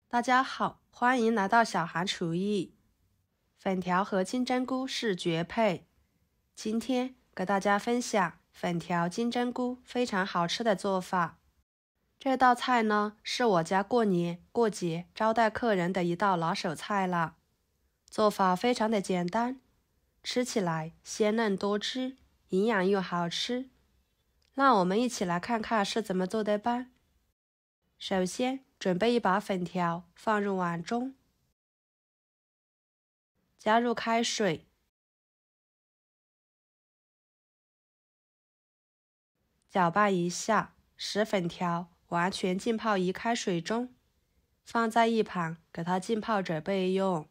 大家好，欢迎来到小韩厨艺。粉条和金针菇是绝配。今天给大家分享粉条金针菇非常好吃的做法。这道菜呢，是我家过年过节招待客人的一道拿手菜了。做法非常的简单，吃起来鲜嫩多汁，营养又好吃。让我们一起来看看是怎么做的吧。首先准备一把粉条，放入碗中，加入开水，搅拌一下，使粉条完全浸泡于开水中，放在一旁给它浸泡着备用。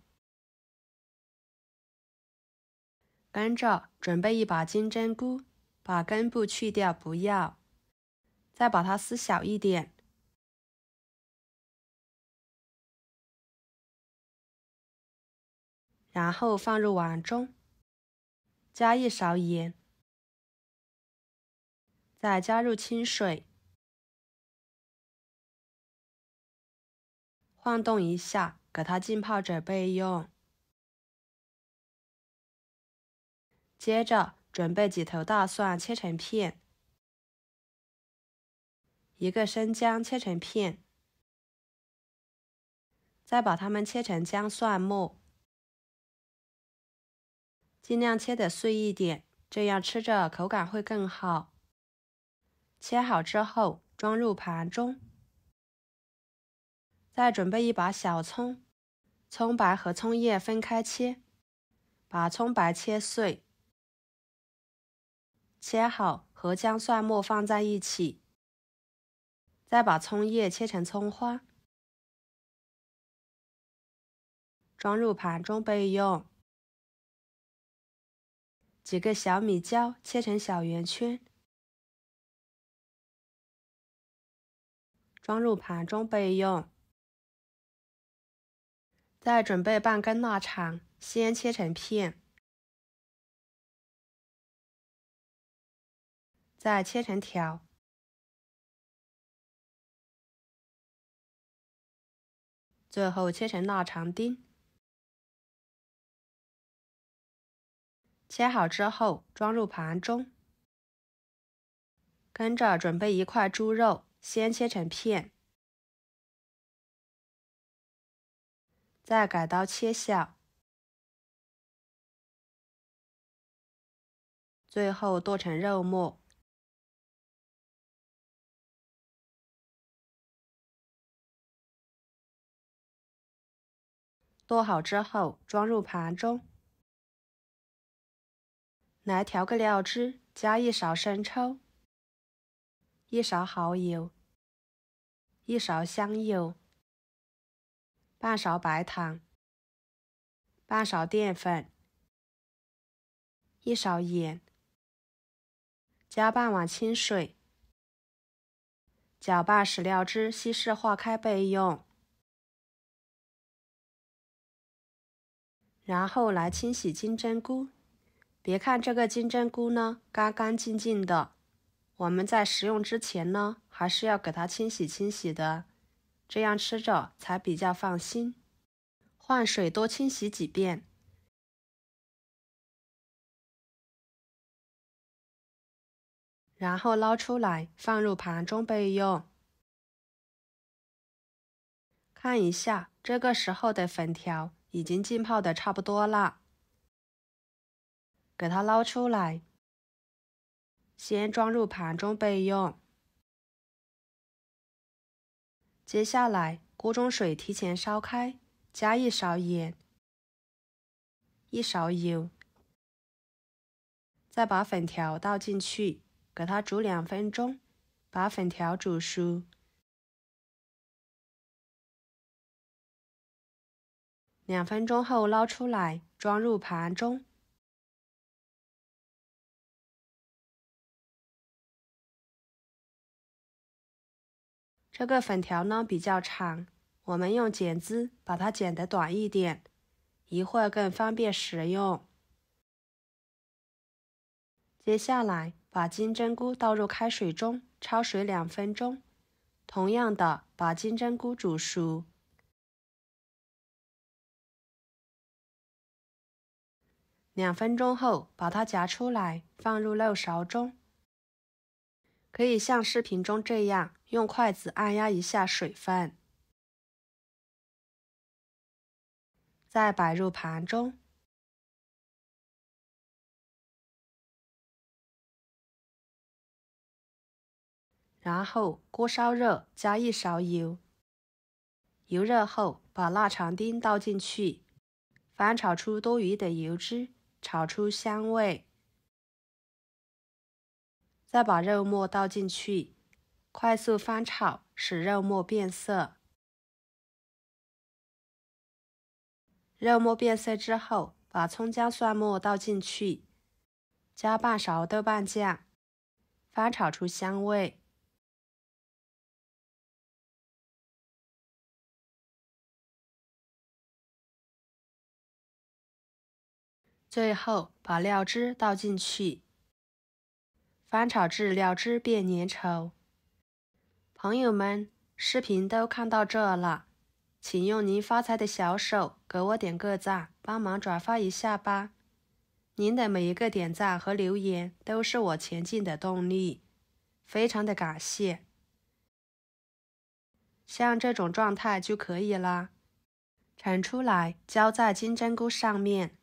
跟着准备一把金针菇，把根部去掉不要，再把它撕小一点。然后放入碗中，加一勺盐，再加入清水，晃动一下，给它浸泡着备用。接着准备几头大蒜切成片，一个生姜切成片，再把它们切成姜蒜末，尽量切得碎一点，这样吃着口感会更好。切好之后装入盘中，再准备一把小葱，葱白和葱叶分开切，把葱白切碎，切好和姜蒜末放在一起，再把葱叶切成葱花，装入盘中备用。几个小米椒切成小圆圈，装入盘中备用。再准备半根腊肠，先切成片，再切成条，最后切成腊肠丁。切好之后装入盘中，跟着准备一块猪肉，先切成片，再改刀切小，最后剁成肉末。剁好之后装入盘中，来调个料汁，加一勺生抽，一勺蚝油，一勺香油，半勺白糖，半勺淀粉，一勺盐，加半碗清水，搅拌使料汁稀释化开备用。然后来清洗金针菇，别看这个金针菇呢干干净净的，我们在食用之前呢，还是要给它清洗清洗的，这样吃着才比较放心。换水多清洗几遍，然后捞出来放入盘中备用。看一下，这个时候的粉条已经浸泡的差不多了，给它捞出来，先装入盘中备用。接下来锅中水提前烧开，加一勺盐，一勺油，再把粉条倒进去，给它煮2分钟，把粉条煮熟。2分钟后捞出来，装入盘中。这个粉条呢比较长，我们用剪子把它剪得短一点，一会儿更方便食用。接下来把金针菇倒入开水中，焯水2分钟，同样的把金针菇煮熟。2分钟后，把它夹出来，放入漏勺中。可以像视频中这样，用筷子按压一下水分，再摆入盘中。然后锅烧热，加1勺油。油热后，把腊肠丁倒进去，翻炒出多余的油脂，炒出香味。再把肉末倒进去，快速翻炒，使肉末变色。肉末变色之后，把葱姜蒜末倒进去，加半勺豆瓣酱，翻炒出香味。最后把料汁倒进去，翻炒至料汁变粘稠。朋友们，视频都看到这了，请用您发财的小手给我点个赞，帮忙转发一下吧。您的每一个点赞和留言都是我前进的动力，非常的感谢。像这种状态就可以啦，盛出来浇在金针菇上面。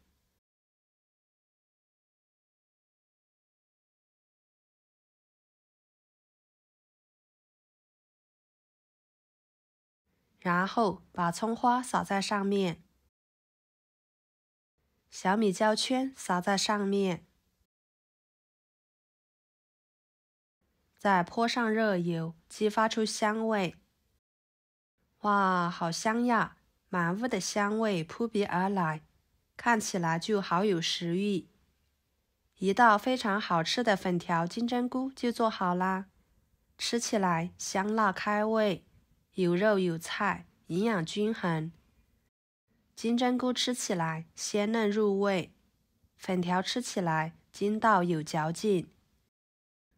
然后把葱花撒在上面，小米椒圈撒在上面，再泼上热油，激发出香味。哇，好香呀！满屋的香味扑鼻而来，看起来就好有食欲。一道非常好吃的粉条金针菇就做好啦，吃起来香辣开胃，有肉有菜，营养均衡。金针菇吃起来鲜嫩入味，粉条吃起来筋道有嚼劲，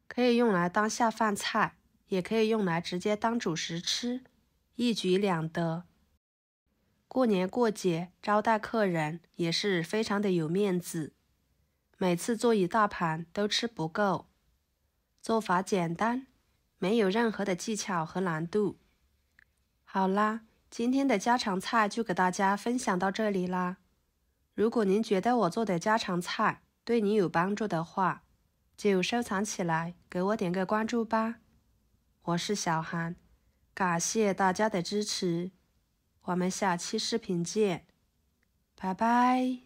可以用来当下饭菜，也可以用来直接当主食吃，一举两得。过年过节招待客人也是非常的有面子，每次做一大盘都吃不够。做法简单，没有任何的技巧和难度。好啦，今天的家常菜就给大家分享到这里啦。如果您觉得我做的家常菜对你有帮助的话，就收藏起来，给我点个关注吧。我是小韩，感谢大家的支持，我们下期视频见，拜拜。